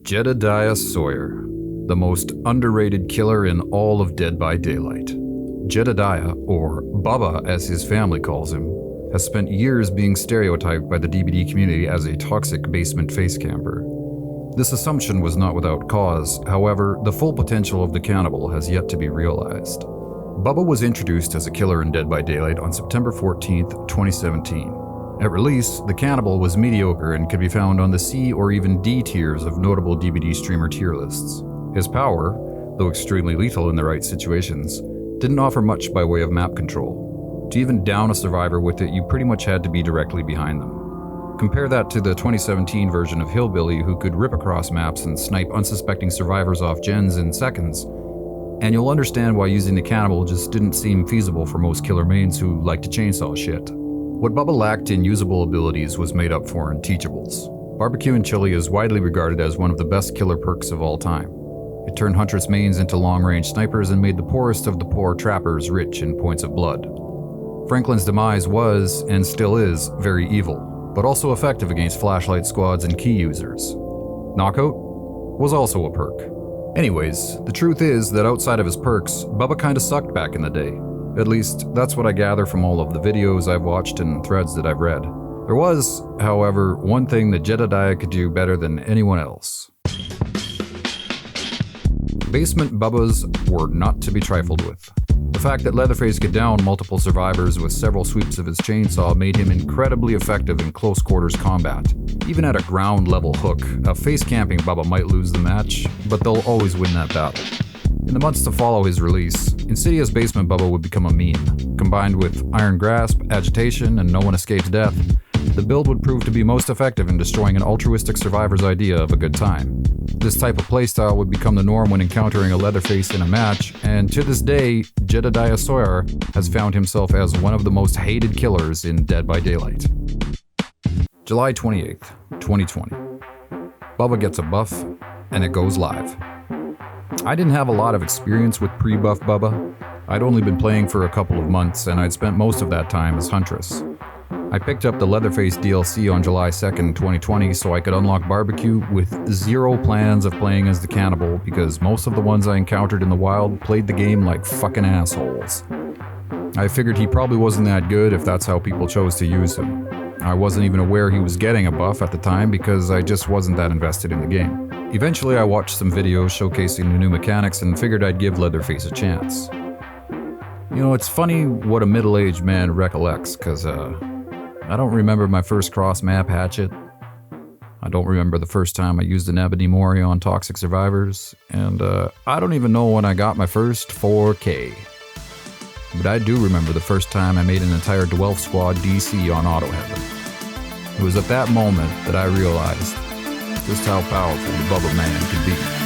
Jedediah Sawyer, the most underrated killer in all of Dead by Daylight. Jedediah, or Bubba as his family calls him, has spent years being stereotyped by the DBD community as a toxic basement face camper. This assumption was not without cause, however, the full potential of the cannibal has yet to be realized. Bubba was introduced as a killer in Dead by Daylight on September 14th, 2017. At release, the cannibal was mediocre and could be found on the C or even D tiers of notable DBD streamer tier lists. His power, though extremely lethal in the right situations, didn't offer much by way of map control. To even down a survivor with it, you pretty much had to be directly behind them. Compare that to the 2017 version of Hillbilly, who could rip across maps and snipe unsuspecting survivors off gens in seconds, and you'll understand why using the cannibal just didn't seem feasible for most killer mains who like to chainsaw shit. What Bubba lacked in usable abilities was made up for in teachables. Barbecue and Chili is widely regarded as one of the best killer perks of all time. It turned Huntress mains into long-range snipers and made the poorest of the poor trappers rich in points of blood. Franklin's demise was, and still is, very evil, but also effective against flashlight squads and key users. Knockout was also a perk. Anyways, the truth is that outside of his perks, Bubba kinda sucked back in the day. At least, that's what I gather from all of the videos I've watched and threads that I've read. There was, however, one thing that Jedediah could do better than anyone else. Basement Bubbas were not to be trifled with. The fact that Leatherface could down multiple survivors with several sweeps of his chainsaw made him incredibly effective in close quarters combat. Even at a ground level hook, a face camping Bubba might lose the match, but they'll always win that battle. In the months to follow his release, Insidious Basement Bubba would become a meme. Combined with Iron Grasp, Agitation, and No One Escapes Death, the build would prove to be most effective in destroying an altruistic survivor's idea of a good time. This type of playstyle would become the norm when encountering a Leatherface in a match, and to this day, Jedediah Sawyer has found himself as one of the most hated killers in Dead by Daylight. July 28th, 2020. Bubba gets a buff, and it goes live. I didn't have a lot of experience with pre-buff Bubba. I'd only been playing for a couple of months, and I'd spent most of that time as Huntress. I picked up the Leatherface DLC on July 2nd, 2020, so I could unlock Barbecue with zero plans of playing as the cannibal because most of the ones I encountered in the wild played the game like fucking assholes. I figured he probably wasn't that good if that's how people chose to use him. I wasn't even aware he was getting a buff at the time because I just wasn't that invested in the game. Eventually I watched some videos showcasing the new mechanics and figured I'd give Leatherface a chance. You know, it's funny what a middle-aged man recollects, cause I don't remember my first cross-map hatchet. I don't remember the first time I used an Ebony Mori on Toxic Survivors, and I don't even know when I got my first 4K. But I do remember the first time I made an entire Dwelf Squad DC on Auto Heaven. It was at that moment that I realized just how powerful the Bubba Man could be.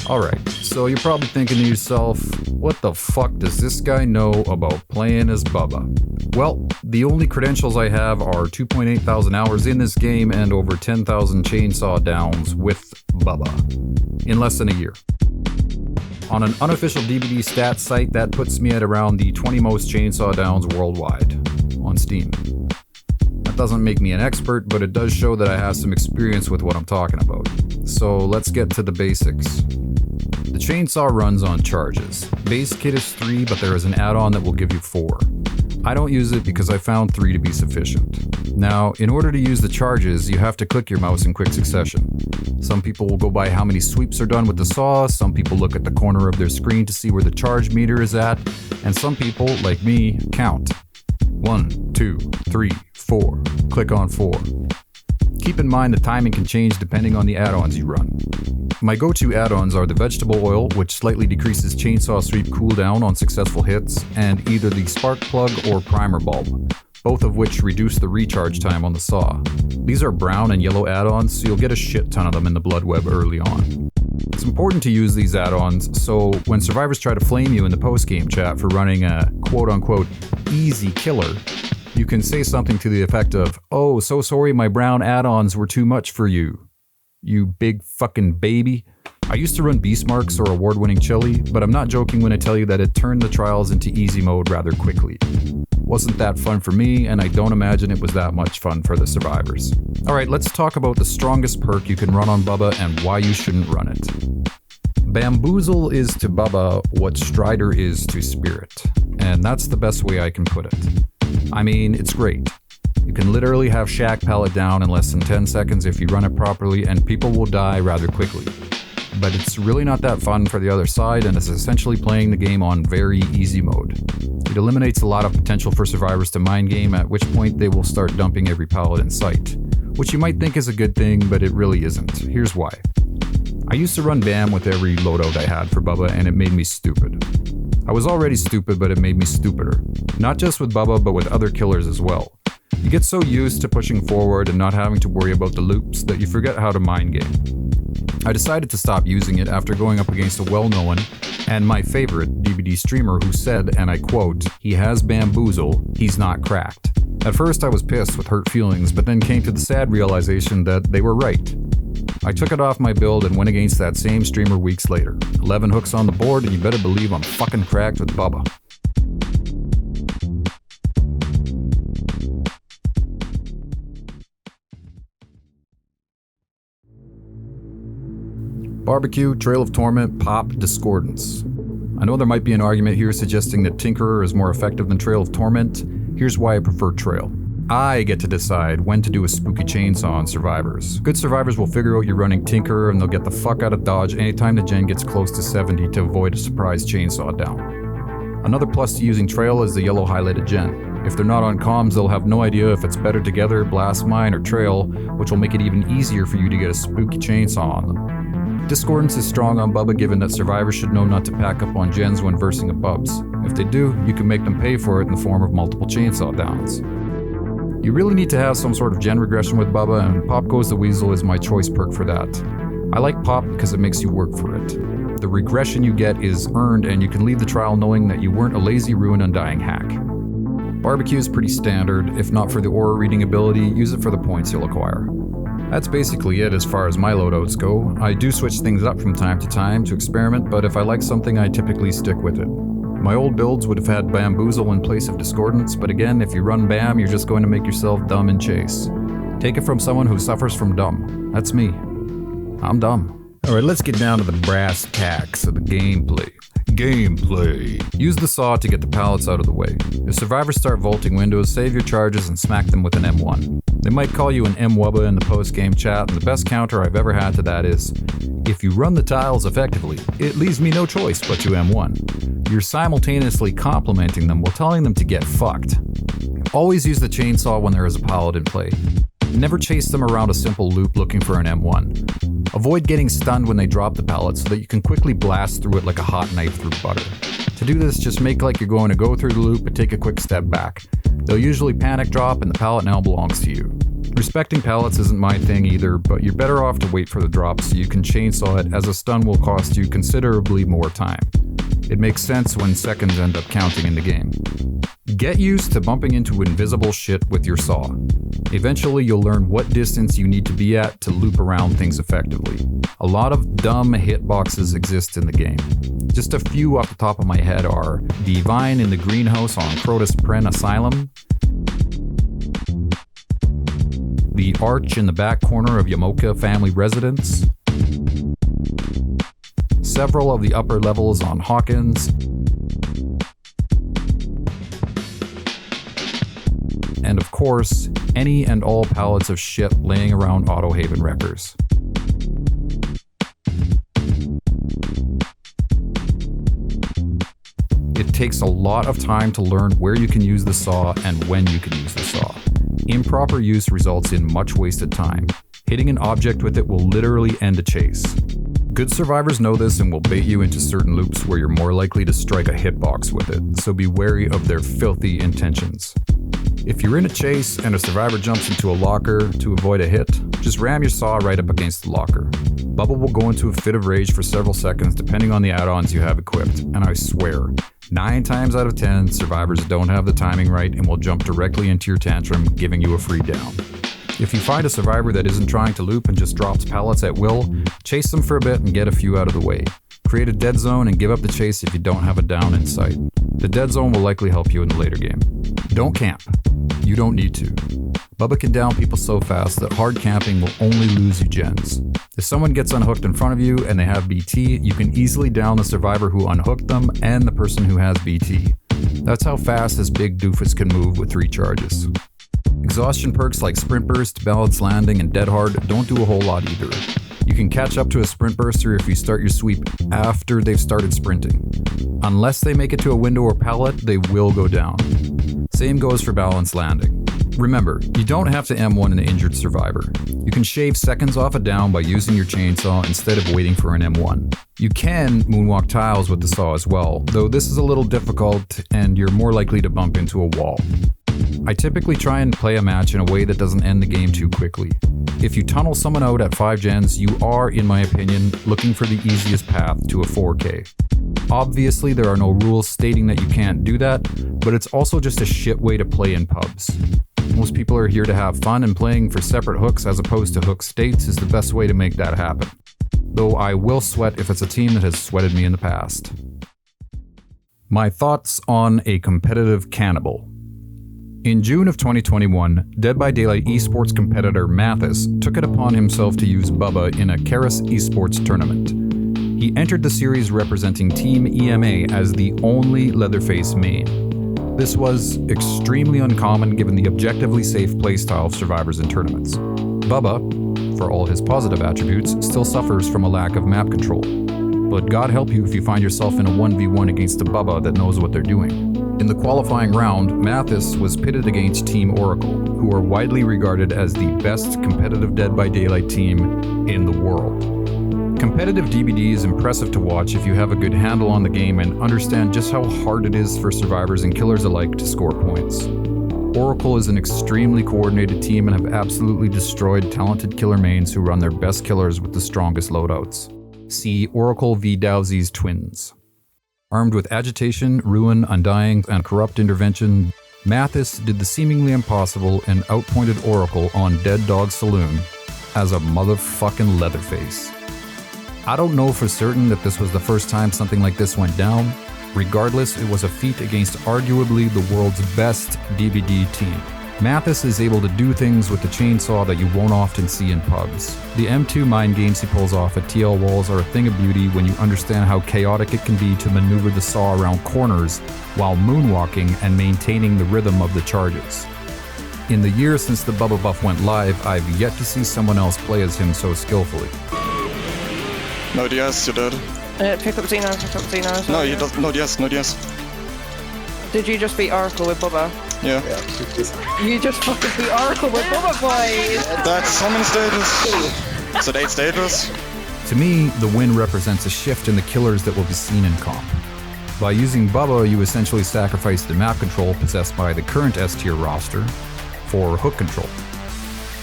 Alright, so you're probably thinking to yourself, what the fuck does this guy know about playing as Bubba? Well, the only credentials I have are 2.8 thousand hours in this game and over 10,000 chainsaw downs with Bubba in less than a year. On an unofficial DBD stats site, that puts me at around the 20 most chainsaw downs worldwide on Steam. That doesn't make me an expert, but it does show that I have some experience with what I'm talking about. So let's get to the basics. The chainsaw runs on charges. Base kit is 3, but there is an add-on that will give you 4. I don't use it because I found 3 to be sufficient. Now, in order to use the charges, you have to click your mouse in quick succession. Some people will go by how many sweeps are done with the saw, some people look at the corner of their screen to see where the charge meter is at, and some people, like me, count. 1, 2, 3, 4. Click on 4. keep in mind the timing can change depending on the add-ons you run. My go-to add-ons are the vegetable oil, which slightly decreases chainsaw sweep cooldown on successful hits, and either the spark plug or primer bulb, both of which reduce the recharge time on the saw. These are brown and yellow add-ons, so you'll get a shit ton of them in the blood web early on. It's important to use these add-ons, so when survivors try to flame you in the post-game chat for running a quote-unquote easy killer, you can say something to the effect of, "Oh, so sorry my brown add-ons were too much for you, you big fucking baby." I used to run beast marks or award-winning chili, but I'm not joking when I tell you that it turned the trials into easy mode rather quickly. Wasn't that fun for me, and I don't imagine it was that much fun for the survivors. Alright, let's talk about the strongest perk you can run on Bubba and why you shouldn't run it. Bamboozle is to Bubba what Strider is to Spirit, and that's the best way I can put it. I mean, it's great. You can literally have Shack pallet down in less than 10 seconds if you run it properly, and people will die rather quickly. But it's really not that fun for the other side, and it's essentially playing the game on very easy mode. It eliminates a lot of potential for survivors to mind game, at which point they will start dumping every pallet in sight, which you might think is a good thing, but it really isn't. Here's why. I used to run BAM with every loadout I had for Bubba, and it made me stupid. I was already stupid, but it made me stupider. Not just with Bubba, but with other killers as well. You get so used to pushing forward and not having to worry about the loops that you forget how to mind game. I decided to stop using it after going up against a well-known, and my favorite, DVD streamer who said, and I quote, "He has bamboozle, he's not cracked." At first I was pissed with hurt feelings, but then came to the sad realization that they were right. I took it off my build and went against that same streamer weeks later. 11 hooks on the board, and you better believe I'm fucking cracked with Bubba. Barbecue, Trail of Torment, Pop, Discordance. I know there might be an argument here suggesting that Tinkerer is more effective than Trail of Torment. Here's why I prefer Trail. I get to decide when to do a spooky chainsaw on survivors. Good survivors will figure out you're running Tinkerer and they'll get the fuck out of dodge anytime the gen gets close to 70 to avoid a surprise chainsaw down. Another plus to using Trail is the yellow highlighted gen. If they're not on comms, they'll have no idea if it's better together, Blast Mine, or Trail, which will make it even easier for you to get a spooky chainsaw on them. Discordance is strong on Bubba given that survivors should know not to pack up on gens when versing a BUBBA'S. If they do, you can make them pay for it in the form of multiple chainsaw downs. You really need to have some sort of gen regression with Bubba, and Pop Goes the Weasel is my choice perk for that. I like Pop because it makes you work for it. The regression you get is earned, and you can leave the trial knowing that you weren't a lazy, ruin undying hack. Barbecue is pretty standard. If not for the aura reading ability, use it for the points you'll acquire. That's basically it as far as my loadouts go. I do switch things up from time to time to experiment, but if I like something, I typically stick with it. My old builds would have had Bamboozle in place of Discordance, but again, if you run BAM, you're just going to make yourself dumb in chase. Take it from someone who suffers from dumb. That's me. I'm dumb. Alright, let's get down to the brass tacks of the gameplay. Use the saw to get the pallets out of the way. If survivors start vaulting windows, save your charges and smack them with an M1. They might call you an M-Wubba in the post-game chat, and the best counter I've ever had to that is, if you run the tiles effectively, it leaves me no choice but to M1. You're simultaneously complimenting them while telling them to get fucked. Always use the chainsaw when there is a pallet in play. Never chase them around a simple loop looking for an M1. Avoid getting stunned when they drop the pallet so that you can quickly blast through it like a hot knife through butter. To do this, just make like you're going to go through the loop but take a quick step back. They'll usually panic drop and the pallet now belongs to you. Respecting pallets isn't my thing either, but you're better off to wait for the drop so you can chainsaw it, as a stun will cost you considerably more time. It makes sense when seconds end up counting in the game. Get used to bumping into invisible shit with your saw. Eventually you'll learn what distance you need to be at to loop around things effectively. A lot of dumb hitboxes exist in the game. Just a few off the top of my head are the vine in the greenhouse on Crotus Pren Asylum, the arch in the back corner of Yamoka family residence, several of the upper levels on Hawkins, and of course, any and all pallets of shit laying around Autohaven Wreckers. It takes a lot of time to learn where you can use the saw and when you can use the saw. Improper use results in much wasted time. Hitting an object with it will literally end a chase. Good survivors know this and will bait you into certain loops where you're more likely to strike a hitbox with it, so be wary of their filthy intentions. If you're in a chase and a survivor jumps into a locker to avoid a hit, just ram your saw right up against the locker. Bubba will go into a fit of rage for several seconds depending on the add-ons you have equipped, and I swear, 9 times out of 10, survivors don't have the timing right and will jump directly into your tantrum, giving you a free down. If you find a survivor that isn't trying to loop and just drops pallets at will, chase them for a bit and get a few out of the way. Create a dead zone and give up the chase if you don't have a down in sight. The dead zone will likely help you in the later game. Don't camp. You don't need to. Bubba can down people so fast that hard camping will only lose you gens. If someone gets unhooked in front of you and they have BT, you can easily down the survivor who unhooked them and the person who has BT. That's how fast this big doofus can move with 3 charges. Exhaustion perks like Sprint Burst, Balanced Landing, and Dead Hard don't do a whole lot either. You can catch up to a Sprint Burster if you start your sweep after they've started sprinting. Unless they make it to a window or pallet, they will go down. Same goes for Balanced Landing. Remember, you don't have to M1 an injured survivor. You can shave seconds off a down by using your chainsaw instead of waiting for an M1. You can moonwalk tiles with the saw as well, though this is a little difficult and you're more likely to bump into a wall. I typically try and play a match in a way that doesn't end the game too quickly. If you tunnel someone out at 5 gens, you are, in my opinion, looking for the easiest path to a 4K. Obviously, there are no rules stating that you can't do that, but it's also just a shit way to play in pubs. Most people are here to have fun, and playing for separate hooks as opposed to hook states is the best way to make that happen. Though I will sweat if it's a team that has sweated me in the past. My thoughts on a competitive Cannibal. In June of 2021, Dead by Daylight esports competitor Mathis took it upon himself to use Bubba in a Karis esports tournament. He entered the series representing Team EMA as the only Leatherface main. This was extremely uncommon given the objectively safe playstyle of survivors in tournaments. Bubba, for all his positive attributes, still suffers from a lack of map control. But God help you if you find yourself in a 1v1 against a Bubba that knows what they're doing. In the qualifying round, Mathis was pitted against Team Oracle, who are widely regarded as the best competitive Dead by Daylight team in the world. Competitive DBD is impressive to watch if you have a good handle on the game and understand just how hard it is for survivors and killers alike to score points. Oracle is an extremely coordinated team and have absolutely destroyed talented killer mains who run their best killers with the strongest loadouts. See Oracle v Dowsey's Twins. Armed with agitation, ruin, undying, and corrupt intervention, Mathis did the seemingly impossible and outpointed Oracle on Dead Dog Saloon as a motherfucking Leatherface. I don't know for certain that this was the first time something like this went down. Regardless, it was a feat against arguably the world's best DBD team. Mathis is able to do things with the chainsaw that you won't often see in pubs. The M2 mind games he pulls off at TL walls are a thing of beauty when you understand how chaotic it can be to maneuver the saw around corners while moonwalking and maintaining the rhythm of the charges. In the years since the Bubba buff went live, I've yet to see someone else play as him so skillfully. No DS, you're dead. Pick up Xeno. No, you don't. No DS. Did you just beat Oracle with Bubba? Yeah. You just fucking beat Oracle with Bubba, boys! That's summon status. It's at 8 status. To me, the win represents a shift in the killers that will be seen in comp. By using Bubba, you essentially sacrifice the map control possessed by the current S-tier roster for hook control.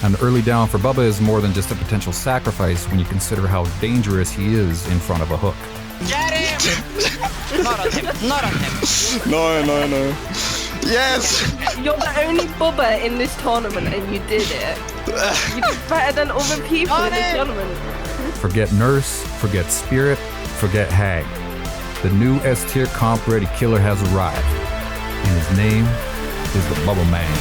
An early down for Bubba is more than just a potential sacrifice when you consider how dangerous he is in front of a hook. Get him! Not on him. No. Yes! You're the only Bubba in this tournament and you did it. You did better than other people in this tournament. Forget Nurse, forget Spirit, forget Hag. The new S-tier comp ready killer has arrived, and his name is the Bubba Man.